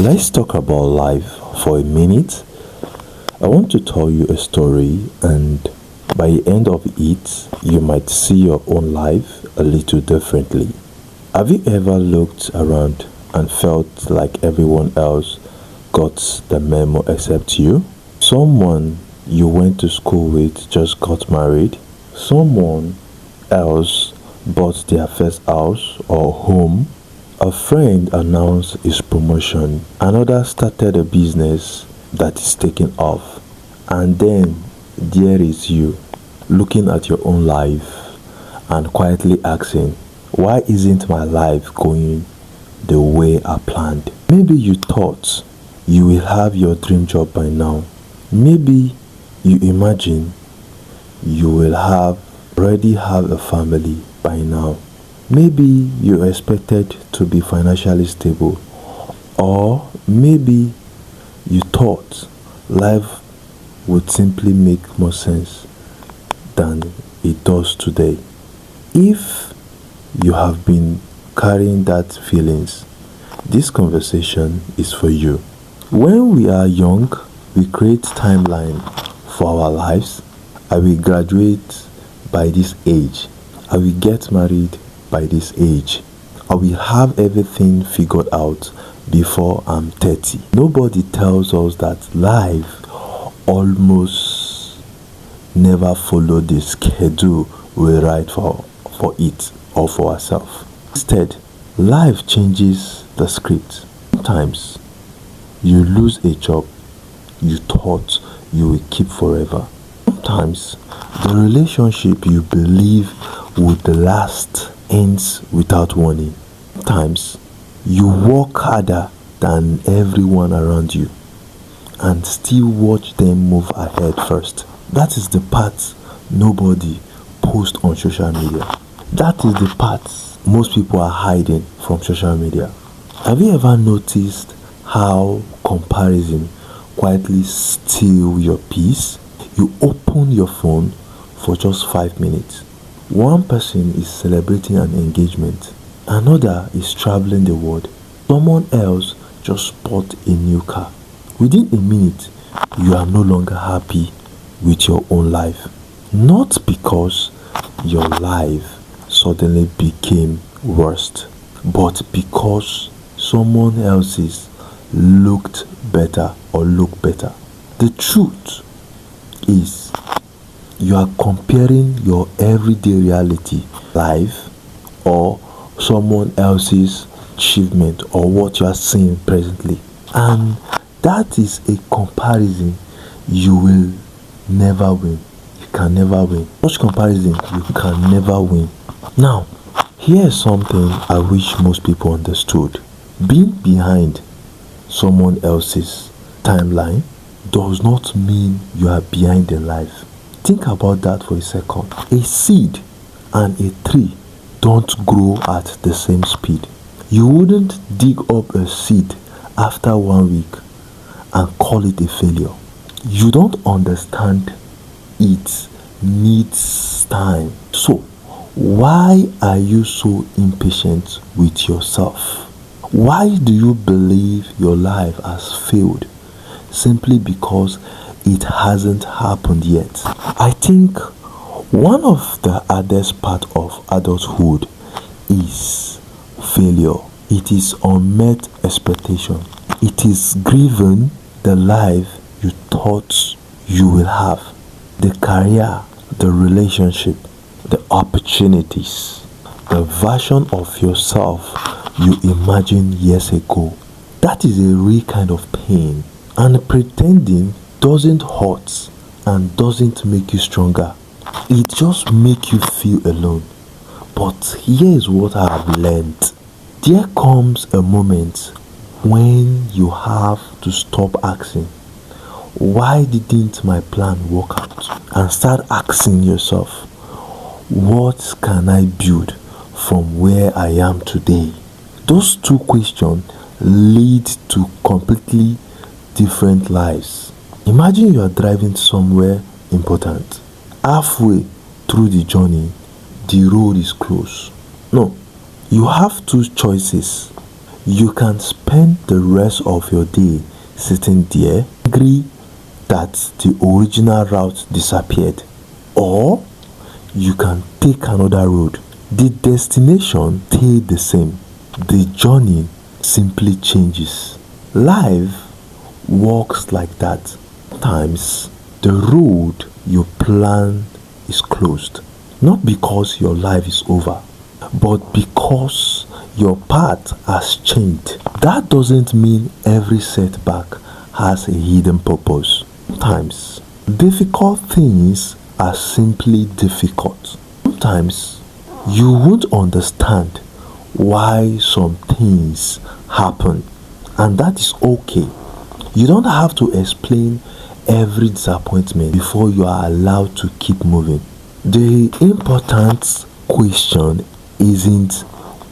Let's talk about life for a minute. I want to tell you a story, and by the end of it, you might see your own life a little differently. Have you ever looked around and felt like everyone else got the memo except you? Someone you went to school with just got married. Someone else bought their first house or home. A friend announced his promotion. Another started a business that is taking off. And then there is you, looking at your own life and quietly asking, why isn't my life going the way I planned? Maybe you thought you will have your dream job by now. Maybe you imagine you will already have a family by now. Maybe you expected to be financially stable, or maybe you thought life would simply make more sense than it does today. If you have been carrying that feelings, this conversation is for you. When we are young, we create timeline for our lives. I will graduate by this age. I will get married by this age. I will have everything figured out before I'm 30. Nobody tells us that life almost never follow the schedule we write for it or for ourselves. Instead, life changes the script. Sometimes you lose a job you thought you will keep forever. Sometimes the relationship you believe would last ends without warning. Sometimes you work harder than everyone around you and still watch them move ahead first. That is the part nobody posts on social media. That is the part most people are hiding from social media. Have you ever noticed how comparison quietly steal your peace? You open your phone for just 5 minutes. One person is celebrating an engagement, another is traveling the world, someone else just bought a new car. Within a minute, you are no longer happy with your own life. Not because your life suddenly became worse, but because someone else's looked better or look better. The truth is, you are comparing your everyday reality, life, or someone else's achievement or what you are seeing presently. And that is a comparison you will never win. You can never win. Such comparison you can never win. Now, here's something I wish most people understood. Being behind someone else's timeline does not mean you are behind in life. Think about that for a second. A seed and a tree don't grow at the same speed. You wouldn't dig up a seed after 1 week and call it a failure. You don't understand it needs time. So, why are you so impatient with yourself? Why do you believe your life has failed simply because it hasn't happened yet? I think one of the hardest part of adulthood is failure. It is unmet expectation. It is grieving the life you thought you will have, the career, the relationship, the opportunities, the version of yourself you imagined years ago. That is a real kind of pain, and pretending doesn't hurt and doesn't make you stronger. It just makes you feel alone. But here's what I have learned. There comes a moment when you have to stop asking, why didn't my plan work out? And start asking yourself, what can I build from where I am today? Those two questions lead to completely different lives. Imagine you are driving somewhere important. Halfway through the journey, the road is closed. No, you have two choices. You can spend the rest of your day sitting there, angry that the original route disappeared. Or you can take another road. The destination stays the same. The journey simply changes. Life works like that. Sometimes the road you plan is closed. Not because your life is over, but because your path has changed. That doesn't mean every setback has a hidden purpose. Sometimes difficult things are simply difficult. Sometimes you won't understand why some things happen, and that is okay. You don't have to explain every disappointment before you are allowed to keep moving. The important question isn't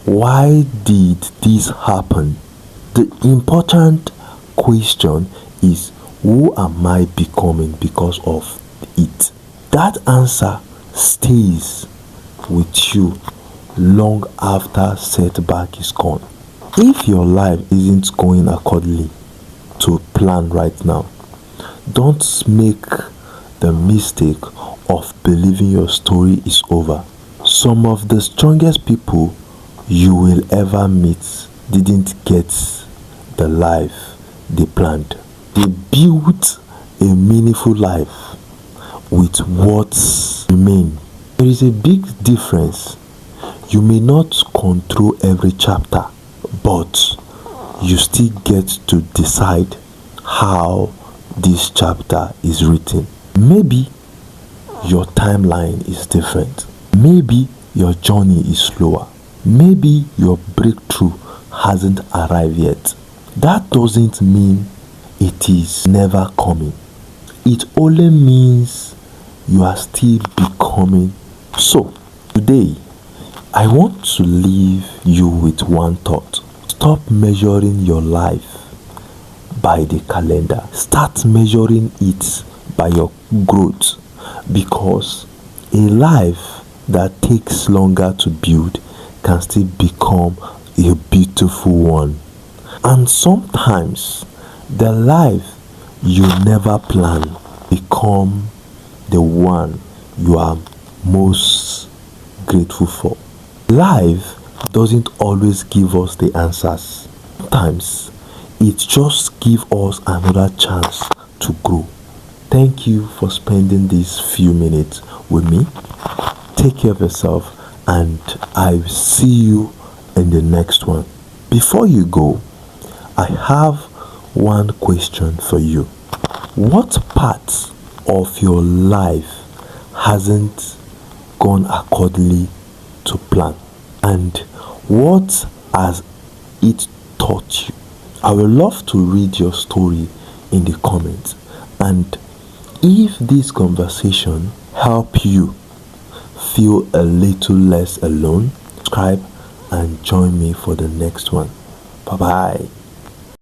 why did this happen? The important question is who am I becoming because of it? That answer stays with you long after setback is gone. If your life isn't going accordingly to plan right now, don't make the mistake of believing your story is over. Some of the strongest people you will ever meet didn't get the life they planned. They built a meaningful life with what's remain. There is a big difference. You may not control every chapter, but you still get to decide how this chapter is written. Maybe your timeline is different. Maybe your journey is slower. Maybe your breakthrough hasn't arrived yet. That doesn't mean it is never coming. It only means you are still becoming. So, today, I want to leave you with one thought. Stop measuring your life by the calendar. Start measuring it by your growth, because a life that takes longer to build can still become a beautiful one. And sometimes the life you never plan become the one you are most grateful for. Life doesn't always give us the answers. Sometimes it just gives us another chance to grow. Thank you for spending these few minutes with me. Take care of yourself, and I will see you in the next one. Before you go, I have one question for you. What part of your life hasn't gone accordingly to plan, and what has it taught you? I would love to read your story in the comments, and if this conversation help you feel a little less alone, subscribe and join me for the next one. Bye bye.